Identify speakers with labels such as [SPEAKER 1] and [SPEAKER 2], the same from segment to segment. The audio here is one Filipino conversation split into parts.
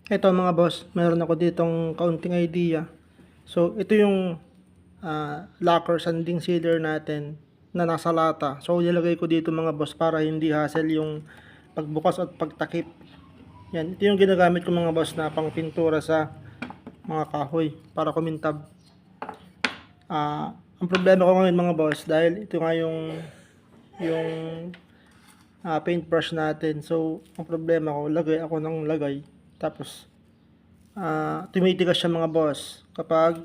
[SPEAKER 1] Ito mga boss, meron ako ditong kaunting idea. So, ito yung locker sanding sealer natin na nasa lata. So, nilagay ko dito mga boss para hindi hassle yung pagbukas at pagtakip. Yan, ito yung ginagamit ko mga boss na pang pintura sa mga kahoy para kumintab. Ang problema ko ngayon mga boss, dahil ito nga yung paintbrush natin. So, ang problema ko, lagay ako ng lagay. Tapos, tumitigas siya mga boss kapag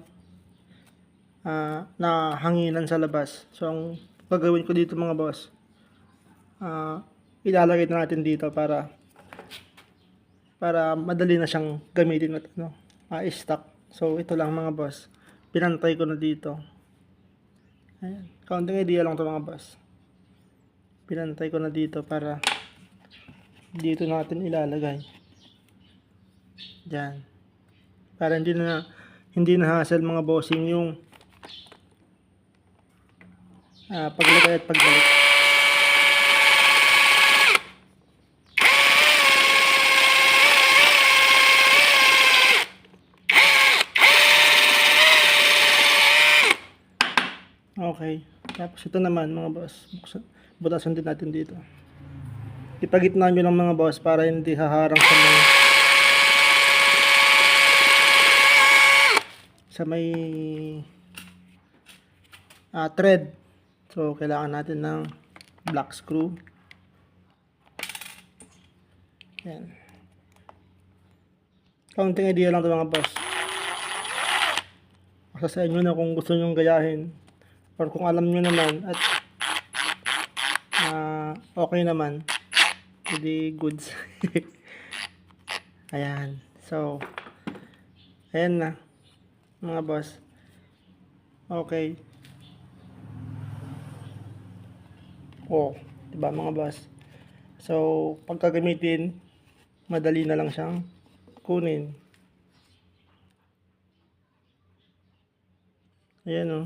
[SPEAKER 1] nahanginan sa labas. So, ang gagawin ko dito mga boss, ilalagay na natin dito para madali na siyang gamitin at stock. So, ito lang mga boss. Pinantay ko na dito. Ayan. Kaunting idea lang to mga boss. Pinantay ko na dito para dito natin ilalagay. Diyan. Para hindi na hassle mga bossing yung paglagay at pagbalik. Okay. Tapos ito naman mga boss. Butasan din natin dito. Ipagitna nyo lang mga boss para hindi haharang sa may thread. So, kailangan natin ng black screw. Yan. Kaunting idea lang ito mga boss. Basta sa inyo na kung gusto nyo gayahin. Or kung alam nyo naman at okay naman. Hindi goods. Ayan. So, ayan na. Mga boss. Okay. Oh, diba mga boss? So, pagkagamitin, madali na lang siyang kunin. Ayan o.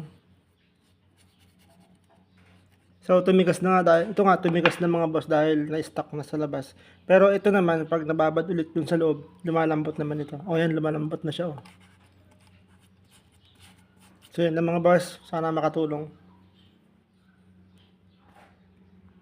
[SPEAKER 1] So, tumigas na nga dahil, ito nga tumigas na mga boss dahil na-stuck na sa labas. Pero ito naman, pag nababad ulit dun sa loob, lumalambot naman ito. O yan, lumalambot na siya o. So, yan na mga boss. Sana makatulong.